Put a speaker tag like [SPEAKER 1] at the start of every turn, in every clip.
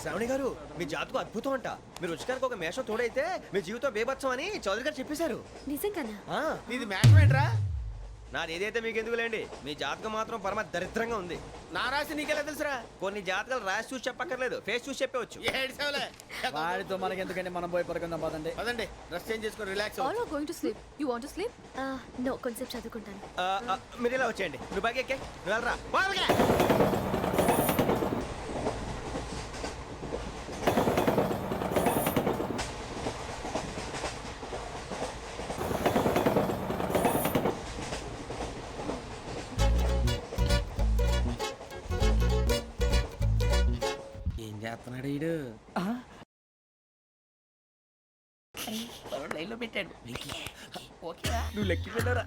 [SPEAKER 1] శ్రావణి గారు మీ జాతకు అద్భుతం అంట. మీరు రుచికారికి ఒక మేషం తోడైతే మీ జీవితం బేబత్సం అని చౌదరి గారు చెప్పేశారు.
[SPEAKER 2] నిజంగానా?
[SPEAKER 3] నీది మేషం ఏంట్రా?
[SPEAKER 1] నాది ఏదైతే మీకు ఎందుకులేండి, మీ జాతకం మాత్రం పరమ దరిద్రంగా ఉంది.
[SPEAKER 3] నా రాసి నీకెలా తెలుసురా?
[SPEAKER 1] కొన్ని జాతకాలు రాసి చూసి చెప్పక్కర్లేదు, ఫేస్ చూసి చెప్పవచ్చు.
[SPEAKER 4] వాడితో మనకి ఎందుకంటే మనం పోయి పడుకుందాం పదండి.
[SPEAKER 3] పదండి, డ్రెస్ చేంజ్ చేసుకొని relax
[SPEAKER 2] All are going to sleep. You want to sleep? No, కొంచెం చదువుకుంటాను.
[SPEAKER 1] మీరు ఇలా వచ్చేయండి. నువ్వు బాగా ఎక్కే, నువ్వు వెళ్ళరా.
[SPEAKER 3] ఏం చేస్తున్నాడు వీడు? లైన్లో పెట్టాడు. ఓకేరా, నువ్వు లెక్కి వెళ్ళరా.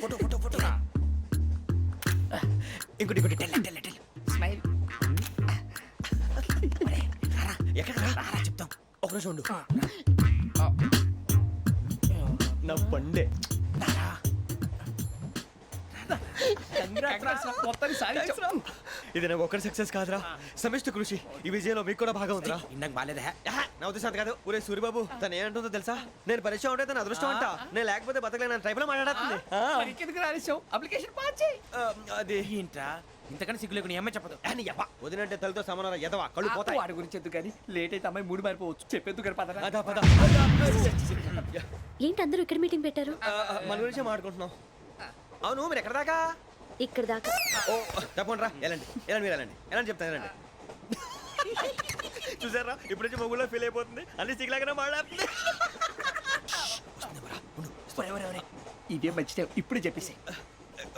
[SPEAKER 1] Photo photo photo. ఇంకోటి ఇంకోటి టెల్ టెల్ టెల్.
[SPEAKER 3] స్మైల్.
[SPEAKER 1] ఎక్కడ చెప్తాం. ఒక రోజు ఉండు. నా పండే ఇది నాకు ఒక్కరి సక్సెస్ కాదురా, సమిష్టి కృషి. ఈ విజయంలో మీకు కూడా భాగం ఉందిరా.
[SPEAKER 3] ఇందాక బాగాలేదా?
[SPEAKER 1] నా ఉద్దేశం కాదు. ఊరే సూరిబాబు తను ఏమంటుందో తెలుసా? నేను పరిచయం ఉంటే తన అదృష్టం అంట. నేను లేకపోతే బతకలేను టైప్ లో మాట్లాడుతుంది.
[SPEAKER 3] అప్లికేషన్ పాస్ చేయి.
[SPEAKER 1] అది
[SPEAKER 3] ఏంట్రా ఇంతకన్నా సిగ్గు లేకుండా ఏమై చెప్పదు.
[SPEAKER 1] వదినంటే తలతో సమానం ఎదవా, కళ్ళు పోతాయి.
[SPEAKER 3] వాడి గురించి ఎందుకు కానీ లేట్ అయితే అమ్మాయి మూడు మారిపోవచ్చు. చెప్పేందుకు కానీ పద.
[SPEAKER 1] అదా పద.
[SPEAKER 2] ఏంటి అందరూ ఇక్కడ మీటింగ్ పెట్టారు?
[SPEAKER 1] మన గురించి మాట్లాడుకుంటున్నాం. అవును మీరు ఎక్కడ దాకా?
[SPEAKER 2] ఇక్కడ దాకా.
[SPEAKER 1] ఓ తప్పకుండా రా, వెళ్ళండి వెళ్ళండి, మీరు వెళ్ళండి వెళ్ళండి, చెప్తాను వెళ్ళండి. చూసారా ఇప్పుడు నుంచి మొగుల్లో ఫీల్ అయిపోతుంది, అన్ని సిగ్లాగానే మాట్లాడుతుంది.
[SPEAKER 3] ఇదే మంచి టైం, ఇప్పుడు చెప్పేసి.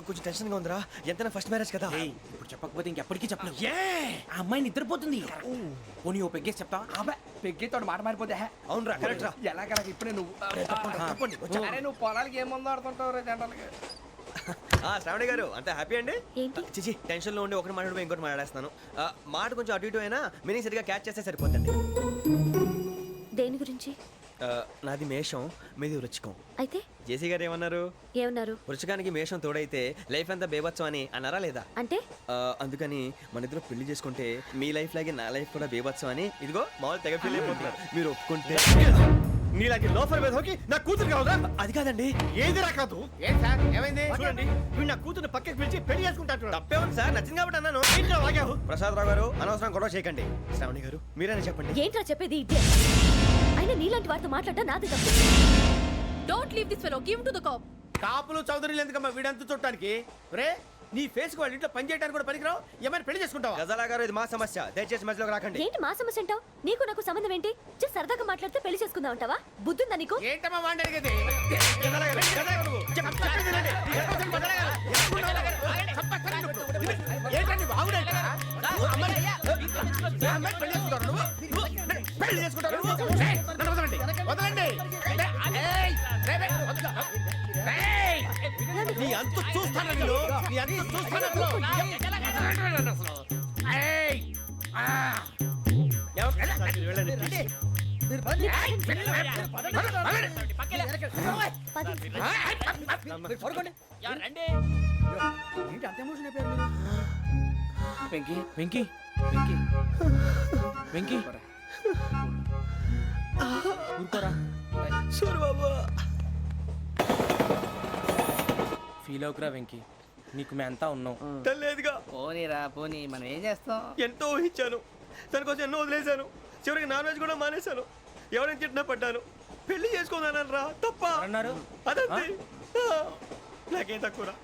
[SPEAKER 1] కొంచెం టెన్షన్ గా ఉందిరా, ఎంతైనా ఫస్ట్ మ్యారేజ్ కదా.
[SPEAKER 3] ఇప్పుడు చెప్పకపోతే ఇంకెప్పటికీ చెప్పలేవు. ఆ అమ్మాయి నిద్రపోతుంది. పోనీ ఓ పెగ్గేసి చెప్తావా? అబ్బాయి పెగ్గేతో మాట మారిపోతే.
[SPEAKER 1] అవునురా కరెక్ట్ రా.
[SPEAKER 3] ఎలాగలా ఇప్పుడే నువ్వు
[SPEAKER 1] తప్పండి.
[SPEAKER 3] అరే నువ్వు పొలాలకి ఏముందో ఆడుతుంటావు రే జనరల్గా.
[SPEAKER 1] శ్రావణి గారు అంత హ్యాపీ అండి?
[SPEAKER 2] ఏంటి?
[SPEAKER 1] చిచి టెన్షన్ లో ఉండి ఒకటి మాట్లాడిపోయి ఇంకోటి మాట్లాడేస్తున్నాను. మాట కొంచెం అటు ఇటు అయినా మీనింగ్ సరిగా క్యాచ్ చేస్తే సరిపోతుంది.
[SPEAKER 2] దేని గురించి?
[SPEAKER 1] నాది మేషం, మీది వృచ్చికం.
[SPEAKER 2] అయితే
[SPEAKER 1] జేసీ గారు ఏమన్నారు?
[SPEAKER 2] ఏమన్నారు?
[SPEAKER 1] వృచ్చికానికి మేషం తోడైతే లైఫ్ అంతా బేబత్సం అని అన్నారా లేదా?
[SPEAKER 2] అంటే
[SPEAKER 1] అందుకని మన ఇద్దరు పెళ్లి చేసుకుంటే మీ లైఫ్ లాగే నా లైఫ్ కూడా బేబత్సం అని ఇదిగో మామూలు తెగ ఫీల్ అయిపోతున్నారు. మీరు ఒప్పుకుంటే నీలాంటి లోఫర్ మీద హోకి నా కూతురు కావదా? అది కాదండి. ఏది రాకాదు.
[SPEAKER 3] ఏం సార్ ఏమైంది?
[SPEAKER 1] చూడండి వీడు నా కూతురు పక్కకి పిలిచి పెళ్లి చేసుకుంటాడు. తప్పే ఉంది సార్, నచ్చింది కాబట్టి అన్నాను. ప్రసాద్ రావు గారు అనవసరం గొడవ చేయకండి. శ్రావణి గారు మీరైనా చెప్పండి.
[SPEAKER 2] ఏంట్రా చెప్పేది? అయినా నీలాంటి వారితో మాట్లాడటం నాది తప్పు. Don't leave this fellow, give to the cop.
[SPEAKER 3] కాపులు చౌదరులు ఎందుకమ్మా వీడంతా చూడటానికి? రే నీ ఫేస్ కు వాళ్ళ ఇంట్లో పని చేయడానికి కూడా పనికిరావు. ఏమైనా పెళ్లి చేసుకుంటావా?
[SPEAKER 1] గజాలా గారు ఇది మా సమస్య, దయచేసి మధ్యలోకి రాకండి.
[SPEAKER 2] ఏంటి మా సమస్య అంటావు? నీకు నాకు సంబంధం ఏంటి? జస్ట్ సరదాగా మాట్లాడితే పెళ్లి చేసుకుందాం అంటావా? బుద్ధుందా నీకు?
[SPEAKER 3] ఏంటమ్మా వాడిని అడిగేది? ఏంటండి బాగుండే పెళ్లి చేసుకుంటారు. వదలండి. నీ అంత చూస్తాను వీళ్ళు, నీ అంత చూస్తాను. వెంకీ వెంకీ వెంకీ వెంకీ ఊరుకోరా.
[SPEAKER 1] సూరిబాబు
[SPEAKER 3] ఫీల్ అవుకురా వెంకీ, నీకు మేమంతా ఉన్నాం.
[SPEAKER 1] తెలియదుగా.
[SPEAKER 4] పోనీరా పోనీ, మనం ఏం చేస్తాం?
[SPEAKER 1] ఎంతో ఊహించాను, తన కోసం ఎన్నో వదిలేశాను. చివరికి నాన్ వెజ్ కూడా మానేశాను. ఎవరైనా తిట్టినా పడ్డాను. పెళ్లి చేసుకోదానని రా తప్ప
[SPEAKER 3] అన్నారు.
[SPEAKER 1] అదంతే. నాకేం తక్కువరా?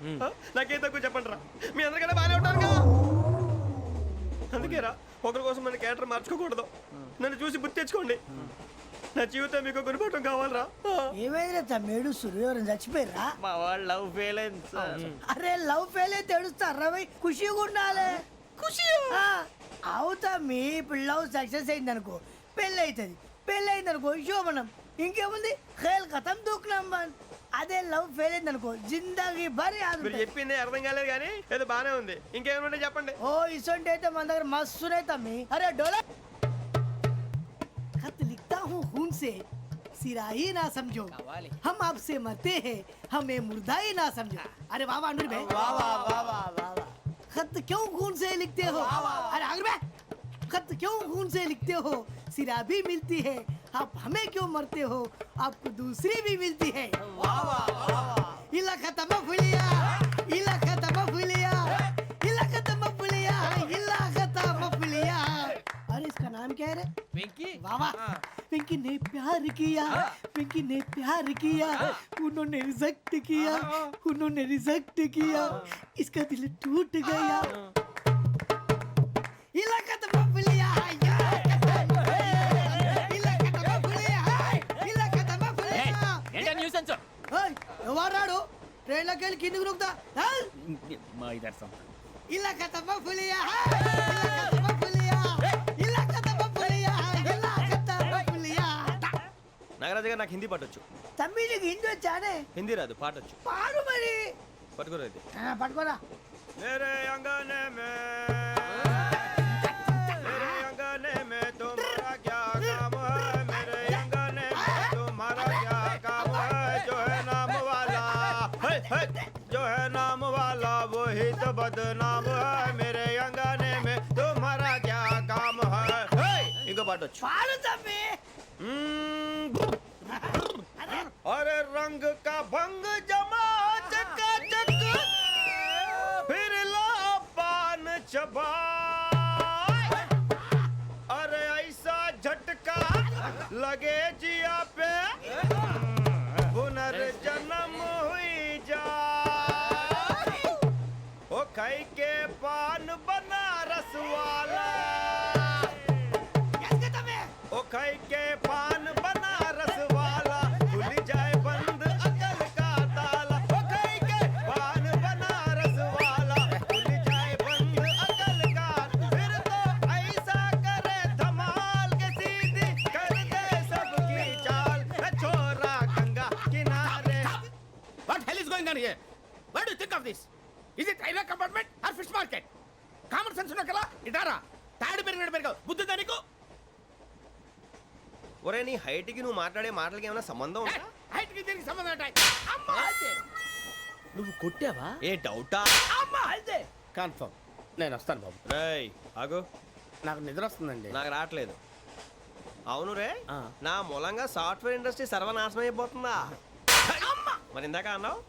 [SPEAKER 1] నాకేం తక్కువ చెప్పండి రా. మీ అందరికన్నా బాగానే ఉంటారు కదా. అందుకే రా, ఒకరి కోసం మన క్యారెక్టర్ మార్చుకోకూడదు. నన్ను చూసి గుర్తు తెచ్చుకోండి. నా జీవితం మీకు గురిపటం కావాలరా.
[SPEAKER 5] ఏమైనా తమ్మేడు సూర్యవరం చచ్చిపోయిరా?
[SPEAKER 1] మా వాళ్ళు లవ్ ఫెయిల్ అయింది సార్.
[SPEAKER 5] అరే లవ్ ఫెయిల్ అయితే ఏడుస్తారా? ఖుషిగా ఉండాలి. ఖుషి అవుతా. మీ ఇప్పుడు లవ్ సక్సెస్ అయింది అనుకో పెళ్ళి అవుతుంది. పెళ్ళి అయింది అనుకో శోభనం. ఇంకేముంది? ఖేల్ కథం దూకునాం బాన్. అదే లవ్ ఫెయిల్ అయింది అనుకో జిందాగీ భారీ.
[SPEAKER 1] మీరు చెప్పింది అర్థం కాలేదు కానీ ఏదో బానే ఉంది. ఇంకేమైనా చెప్పండి.
[SPEAKER 5] ఓ ఇసొంటి అయితే మన దగ్గర మస్తునే తమ్మి. అరే డోలా खत लिखता हूँ खून से, सिरा ही ना समझो. हम आपसे मरते हैं, हमें मुर्दा ही ना समझो. अरे वाह वाह अनुर भाई, वाह वाह वाह वाह वाह. खत क्यों खून से लिखते हो? अरे आगे बे खत क्यों खून से लिखते हो सिरा भी मिलती है आप हमें क्यों मरते हो आपको दूसरी भी मिलती है इला खत्म फुलिया इला खत्म फुलिया इला खत्म फुलिया इला खत्म फुलिया अरे इसका नाम क्या है रे
[SPEAKER 3] వెంకీ
[SPEAKER 5] वाह वाह पिंकी ने प्यार किया पिंकी ने प्यार किया उन्होंने रिजेक्ट किया उन्होंने रिजेक्ट किया इसका दिल टूट गया इलाका तो बबलिया इलाका तो बबलिया इलाका तो बबलिया
[SPEAKER 3] ఏంటా న్యూసెన్స్
[SPEAKER 5] ओए ఎవరాడు ట్రైన్ లోకి వెళ్ళి కిందికి నొక్కుతా
[SPEAKER 3] మా ఇదర్సం
[SPEAKER 5] ఇలాకా तो बबलिया इलाका तो बबलिया इलाका तो बबलिया इलाका तो बबलिया
[SPEAKER 1] నాగరాజు గారు నాకు హిందీ పాటొచ్చు.
[SPEAKER 5] తమ్మి నీకు హిందీ వచ్చానే
[SPEAKER 1] హిందీ రాదు, పాటొచ్చు.
[SPEAKER 5] పాడు మరి
[SPEAKER 1] పట్టుకోరు ఇది.
[SPEAKER 5] పట్టుకోరా
[SPEAKER 1] मेरे अंगने में तुम्हारा क्या काम है मेरे अंगने में तुम्हारा क्या काम है जो है नाम वाला जो है नाम वाला वही तो बदनाम है मेरे अंगने में तुम्हारा क्या काम है इनको पाटो
[SPEAKER 5] పాడు తమ్మి
[SPEAKER 1] अरे रंग का भंग जमा चकाचक फिर ला पान चबा अरे ऐसा झटका लगे जिया पे पुनर्जन्म हुई जा ओ खाई के पान बनारस वाला ओ खाई के पान बनारस वाला खुल जाए बंद अकल का ताला ओ खाई के पान बनारस वाला खुल जाए बंद अकल का फिर तो ऐसा करे धमाल के सीधी कर दे सबकी चाल छोरा गंगा किनारे
[SPEAKER 3] What hell is going on here? What do you think of this? Is it railway compartment or fish market? Common sense ఉన్న కదా ఇటారా తాడి పెరిగినట్టు పెరగవు బుద్ధి దానికి
[SPEAKER 1] ఒరే నీ హైట్ కి నువ్వు మాట్లాడే మాటలకి ఏమైనా సంబంధం ఉందా
[SPEAKER 3] హైట్ కి దీనికి సంబంధం ఉంటాయి అమ్మా అదే
[SPEAKER 4] నువ్వు కొట్టావా
[SPEAKER 1] ఏ డౌటా
[SPEAKER 3] అమ్మా అదే
[SPEAKER 4] కన్ఫర్మ్ నేను వస్తాను బాబు
[SPEAKER 1] రేయ్ ఆగు
[SPEAKER 4] నాకు నిద్ర వస్తుందండి
[SPEAKER 1] నాకు రావట్లేదు అవును రే
[SPEAKER 4] ఆ.
[SPEAKER 1] నా మూలంగా సాఫ్ట్వేర్ ఇండస్ట్రీ సర్వనాశనం అయిపోతుందా మరి ఇందాక అన్నావు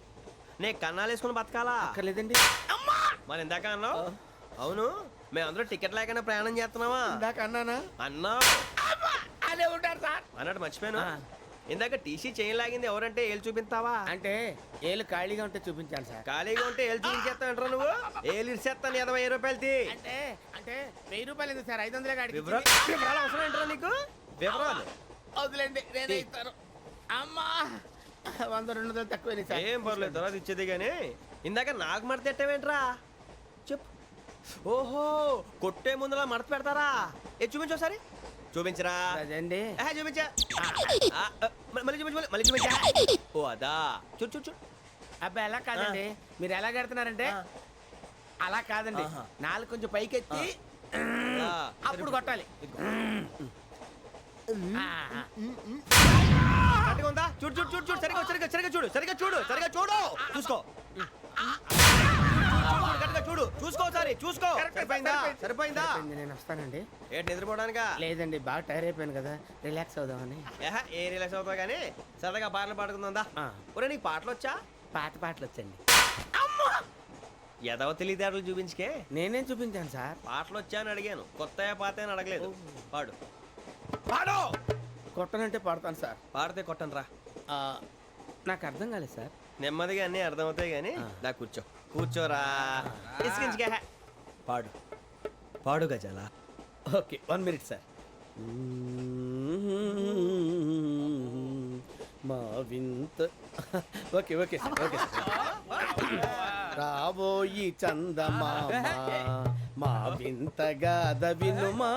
[SPEAKER 1] నే కన్నాలు వేసుకుని బతకాలా
[SPEAKER 4] అక్కర్లేదండి
[SPEAKER 1] మరి ఇందాక అన్నావు అవును మేమందరూ టికెట్ లేకుండా ప్రయాణం చేస్తున్నావా
[SPEAKER 4] ఇందాక అన్నానా
[SPEAKER 1] అన్నావు
[SPEAKER 3] అదే ఉంటారు సార్
[SPEAKER 1] అన్నట్టు మర్చిపోయాను
[SPEAKER 4] ఆ.
[SPEAKER 1] ఇందాక టీసీ చేయి లాగింది ఎవరంటే ఏళ్ళు చూపిస్తావా
[SPEAKER 4] అంటే ఏళ్ళు ఖాళీగా ఉంటే చూపించాను సార్
[SPEAKER 1] ఖాళీగా ఉంటే ఏళ్ళు చూపించేస్తావు నువ్వు ఏళ్ళు ఇచ్చేస్తాను 20 రూపాయలది
[SPEAKER 3] అంటే అంటే 1000 రూపాయలు ఎందుకు సార్ 500 కాడికి
[SPEAKER 1] వివరాలు అవసరం ఏంట్రా నీకు వివరాలు
[SPEAKER 3] వదిలేండి నేనే ఇస్తాను అమ్మా 100-200 తక్కువ సార్
[SPEAKER 1] ఏం పర్లేదు తర్వాత ఇచ్చేది కానీ ఇందాక నాకు మడత ఎట్టవేంట్రా చెప్పు ఓహో కొట్టే ముందులా మడత పెడతారా ఏ చూపించు ఒకసారి చూపించరా
[SPEAKER 4] అదండి
[SPEAKER 1] చూపించా మళ్ళీ చూపించు మళ్ళీ చూపించా ఓ అదా చూడు చూడు చూడు
[SPEAKER 4] అబ్బాయి ఎలా కాదండి మీరు ఎలా కడుతున్నారంటే అలా కాదండి
[SPEAKER 1] ఆహా.
[SPEAKER 4] నాలుగు కొంచెం పైకెత్తి
[SPEAKER 1] ఆ,
[SPEAKER 4] అప్పుడు కొట్టాలి
[SPEAKER 1] కరెక్ట్గా ఉందా చూడు చూడు చూడు చూడు సరిగా సరిగా సరిగా చూడు సరిగా చూడు సరిగా చూడు చూసుకో కరెక్ట్గా చూడు చూసుకో ఒకసారి చూసుకో సరిపోయిందా సరిపోయిందా
[SPEAKER 4] అయిపోయింది, నేను వస్తానండి
[SPEAKER 1] ఏంటి నిద్రపోవడానికా
[SPEAKER 4] లేదండి బాగా టైర్ అయిపోయాను కదా రిలాక్స్ అవుదామని
[SPEAKER 1] ఏ రిలాక్స్ అవుతావు కానీ సరదాగా పాటలు పాడుకుందా
[SPEAKER 4] ఆ.
[SPEAKER 1] ఒరే నీకు పాటలు వచ్చా
[SPEAKER 4] పాత పాటలు వచ్చండి
[SPEAKER 1] ఎదవ తెలివితేటలు చూపించుకే
[SPEAKER 4] నేనేం చూపించాను సార్
[SPEAKER 1] పాటలు వచ్చా అని అడిగాను కొత్త పాత అని అడగలేదు పాడు
[SPEAKER 3] పాడు
[SPEAKER 4] కొట్టనంటే పడతాను సార్
[SPEAKER 1] పాడితే కొట్టను రా
[SPEAKER 4] ఆ, నాకు అర్థం కాలేదు సార్
[SPEAKER 1] నెమ్మదిగా అన్నీ అర్థమవుతాయి కానీ దా కూర్చో కూర్చోరా ఇసుకించుకే పాడు పాడు గజాల
[SPEAKER 4] ఓకే 1 మినిట్ సార్ మా వింత ఓకే ఓకే సార్ ఓకే రాబోయి చందమామ మా వింత గాథ వినుమా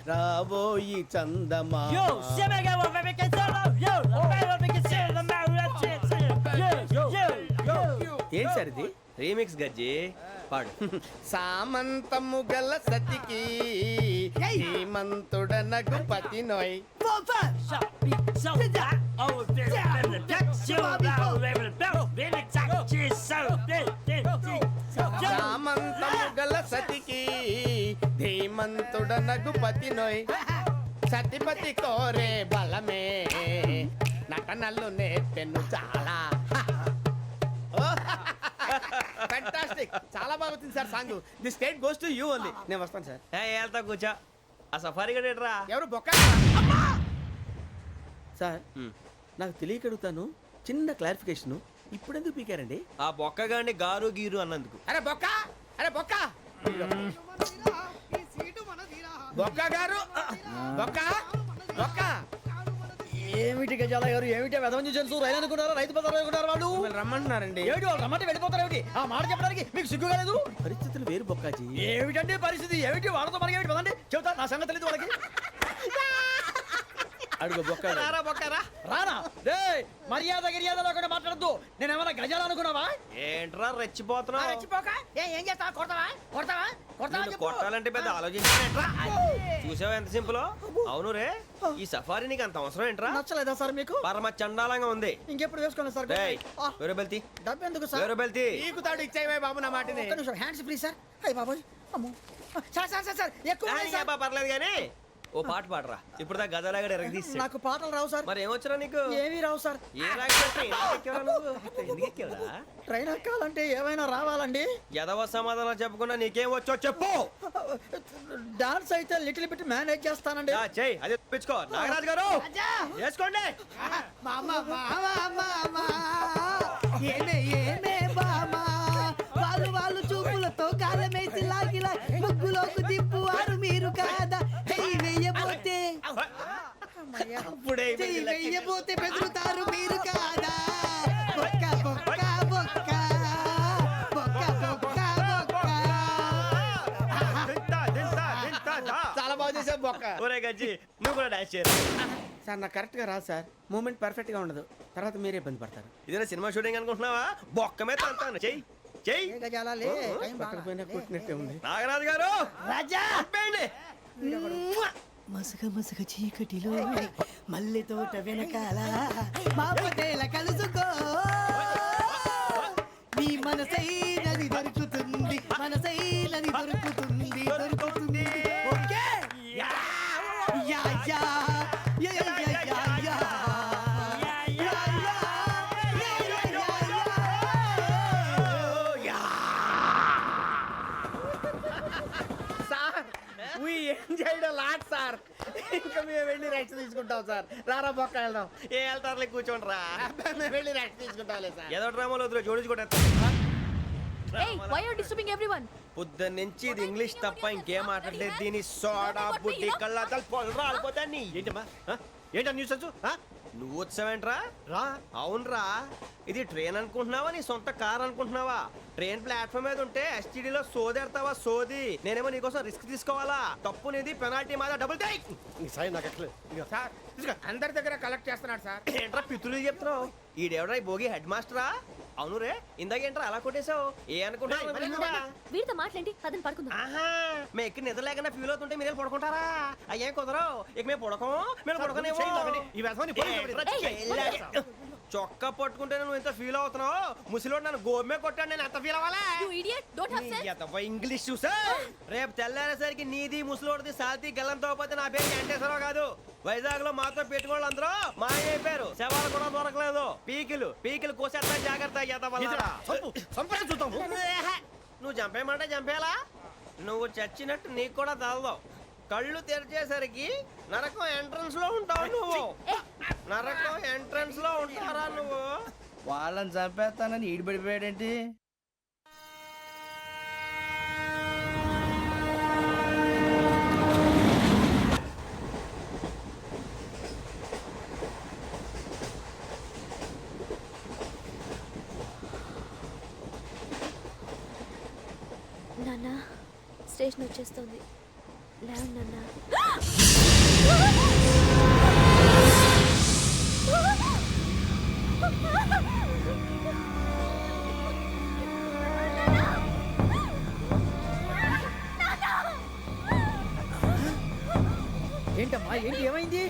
[SPEAKER 4] రాబోయి చందమామ ఏం సార్ ఇది
[SPEAKER 1] రీమిక్స్ గజ్జి పాడు
[SPEAKER 4] సామంతము గల సతికి హేమంతుడనగు పతి నోయ్
[SPEAKER 3] సామంతము గల సతికి ధీమంతుడనగు పతి నోయ్ సతిపతి కోరే బలమే నటనలు నేర్పెను చాలా ఫ్యాంటాస్టిక్ చాలా బాగా వచ్చింది sir song the state goes to you only నేను వస్తాను సార్
[SPEAKER 1] వెళ్తా కూర్చో ఆ సఫారీ గడేట్రా
[SPEAKER 3] ఎవరు బొక్క సార్ నాకు తెలియక అడుగుతాను చిన్న క్లారిఫికేషన్ ఇప్పుడెందుకు పీకారండి
[SPEAKER 1] ఆ బొక్కగాండి గారు గీరు అన్నందుకు.
[SPEAKER 3] అరే బొక్క అరే బొక్క బొక్క గారు బొక్క బొక్క
[SPEAKER 5] ఏమిటి గజాల గారు ఏమిటి వెదవం చూసాను రైలు అనుకున్నారా రైతు బజార్ అనుకున్నారు వాళ్ళు
[SPEAKER 3] మిమ్మల్ని రమ్మంటున్నారండి
[SPEAKER 5] ఏమిటి వాళ్ళు రమ్మంటే వెళ్ళిపోతారు ఏమిటి ఆ మాట చెప్పడానికి మీకు సిగ్గు కాలేదు
[SPEAKER 3] పరిస్థితులు వేరు బొక్కాజీ
[SPEAKER 5] ఏమిటండి పరిస్థితి ఏమిటి వాళ్ళతో మనకి ఏమిటి పదండి చెబుతా నా సంగతి తెలియదు వాళ్ళకి
[SPEAKER 3] అడుగు బొక్క
[SPEAKER 1] రారా బొక్కరా.
[SPEAKER 5] రానా రే మర్యాద గిర్యాద లేకుండా మాట్లాడద్దు నేను ఏమైనా గజాలు అనుకున్నావా
[SPEAKER 1] ఏంట్రా రెచ్చిపోతున్నావు?
[SPEAKER 5] రెచ్చిపోక ఏం చేస్తా కొడతావా కొడతావా కొడతావా
[SPEAKER 1] నిన్ను
[SPEAKER 5] చెప్పు.
[SPEAKER 1] కొట్టాలంటే పెద్ద ఆలోచించానేంట్రా? చూసావా ఎంత సింపుల్? అవును రే, ఈ సఫారీ నీకు అంత అవసరం ఏంట్రా?
[SPEAKER 5] నచ్చలేదా సార్ మీకు
[SPEAKER 1] పరమ చండాలంగా ఉంది.
[SPEAKER 5] ఇంకెప్పుడు వేసుకోండి సార్
[SPEAKER 1] డేయ్, వేరే బెల్తి
[SPEAKER 5] డబ్బు ఎందుకు సార్
[SPEAKER 1] వేరే బెల్తి.
[SPEAKER 3] నీకు తాడు ఇచ్చాయి బాబు నా మాటని
[SPEAKER 5] ఒక్క నిమిషం హ్యాండ్స్ ఫ్రీ సార్ అయ్యి బాబోయ్ అమ్మో సార్ సార్ సార్ సార్ ఎక్కువ ఉన్నాయి సార్.
[SPEAKER 1] పర్లేదు కానీ ఓ పాట పాడరా. ఇప్పుడు దా గదలాగడ ఎరగదీసి.
[SPEAKER 5] నాకు పాటలు రావు సార్
[SPEAKER 1] మరి ఏమొచ్చరా నీకు?
[SPEAKER 5] ఏమీ రావు సార్
[SPEAKER 1] ఏ రాకపోతే ఎందుకు ఎక్కేవరా నువ్వు? ఎందుకు ఎక్కేవరా?
[SPEAKER 5] ట్రైన్ ఎక్కాలంటే ఏమైనా రావాలండి
[SPEAKER 1] ఎదవ సమాధానం చెప్పకుండా నీకేం వచ్చో చెప్పు.
[SPEAKER 5] డాన్స్ అయితే లిటిల్ బిట్ మేనేజ్ చేస్తానండి
[SPEAKER 1] చెయ్యి అదే తెప్పించుకో. నాగరాజు గారు చేసుకోండి.
[SPEAKER 5] ఏమే ఏమే బామా వాళ్ళు చూపులతో కాలమేసి లాగిలా ముగ్గులోకి దిప్పువారు మీరు కాదా చెయ్యి వెయ్యబోతే
[SPEAKER 1] అప్పుడే
[SPEAKER 5] చెయ్యి వెయ్యబోతే బెదురుతారు మీరు కాదా బొక్క బొక్క బొక్క బొక్క బొక్క బొక్క
[SPEAKER 3] చాలా బాగా చేసావు బొక్క
[SPEAKER 1] ఒరే గజ్జి నువ్వు కూడా డాన్స్ చేయరు.
[SPEAKER 3] సార్ నాకు కరెక్ట్ గా రాదు సార్ మూమెంట్ పర్ఫెక్ట్ గా ఉండదు తర్వాత మీరే ఇబ్బంది పడతారు
[SPEAKER 1] ఇదేనా సినిమా షూటింగ్ అనుకుంటున్నావా? బొక్క మీద అంటాను. చెయ్యి చెయ్యి.
[SPEAKER 3] పక్కన పోయినా కొట్టినట్టే ఉంది
[SPEAKER 1] నాగరాజు గారు
[SPEAKER 5] రాజా
[SPEAKER 1] ఆపేయండి.
[SPEAKER 5] మసక మసక చీకటిలో మల్లె తోట వెనకాల మాపతేల కలుసుకో నీ మనసైనది దొరుకుతుంది మనసైనది దొరుకుతుంది దొరుకుతుంది okay yeah yeah yeah yeah yeah yeah yeah
[SPEAKER 3] sir we enjoyed a lot sir ఇంకా మేము వెళ్ళి రెస్ట్ తీసుకుంటాం సార్ రారా బొక్క వెళ్దాం
[SPEAKER 1] ఏ వెళ్తారులే కూర్చోండి రా.
[SPEAKER 3] మేము వెళ్ళి రెస్ట్ తీసుకుంటాంలే సార్
[SPEAKER 1] ఏదో డ్రామాలో వద్దులే జోడించుకుంటా.
[SPEAKER 2] Hey, why are you disturbing everyone?
[SPEAKER 1] పొద్దున్న నుంచి ఇది ఇంగ్లీష్ తప్ప ఇంకేం మాట్లాడలేదు. దీని సోడా బుడ్డి కళ్ళ పొలం రాలిపోతా నీ. ఏంటమ్మా ఏంటా న్యూస్ నువ్వు వచ్చావేంట్రా? రా. అవునరా, ఇది ట్రైన్ అనుకుంటున్నావా నీ సొంత కార్ అనుకుంటున్నావా? ట్రైన్ ప్లాట్ఫామ్ మీద ఉంటే ఎస్టీడీలో సోదేడతావా సోది. నేనేమో నీకోసం రిస్క్ తీసుకోవాలా? తప్పు నీది, పెనాల్టీ మాదా, డబుల్ టై.
[SPEAKER 3] సార్ అందరి దగ్గర కలెక్ట్ చేస్తున్నాడు సార్
[SPEAKER 1] ఏంట్రా పితులు చెప్తున్నావు? ఈడెవడ్రా ఈ భోగి హెడ్ మాస్టరా? అవును రే, ఇందాకేంట్రా అలా కొట్టేశావు? ఏ అనుకుంటున్నావా?
[SPEAKER 2] వీరితో మాట్లాడి పదని పడుకుందాం.
[SPEAKER 1] ఆహా, మేము ఎక్కడ నిద్ర లేకుండా ఫీల్ అవుతుంటే మీరు పడుకుంటారా? అయ్యేం కుదరవు. ఇక మేము పడకం, మేము పడకనేమో. చొక్కా పట్టుకుంటే నువ్వు ఎంత ఫీల్ అవుతున్నావు? ముసలివాడు నన్ను గోమే కొట్టాడు, నేను ఎంత ఫీల్ అవ్వాలా?
[SPEAKER 2] You idiot, don't have sense.
[SPEAKER 1] English చూసా రేపు తెల్లారేసరికి నీది ముసలోడిది సాతి గల్లంతో పోతే నా పేరు వెంకటేశ్వరరావు కాదు. వైజాగ్ లో మాతో పెట్టుకోళ్ళు అందరూ మాయైపోయారు. శవాలు కూడా దొరకలేదు. పీకిలు కోసేస్తా జాగ్రత్త. నువ్వు చంపేయమంటే చంపేలా? నువ్వు చచ్చినట్టు నీకు కూడా తగదు. కళ్ళు తెరిచేసరికి నరకం ఎంట్రన్స్ లో ఉంటావు నువ్వు. నరకం ఎంట్రన్స్ లో ఉంటారా నువ్వు?
[SPEAKER 5] వాళ్ళని చంపేస్తానని ఈడిపడిపోయాడేంటి?
[SPEAKER 2] నాన్న స్టేషన్ వచ్చేస్తుంది. లేవండి నాన్న.
[SPEAKER 5] ఏంటమ్మా ఏంటి ఏమైంది?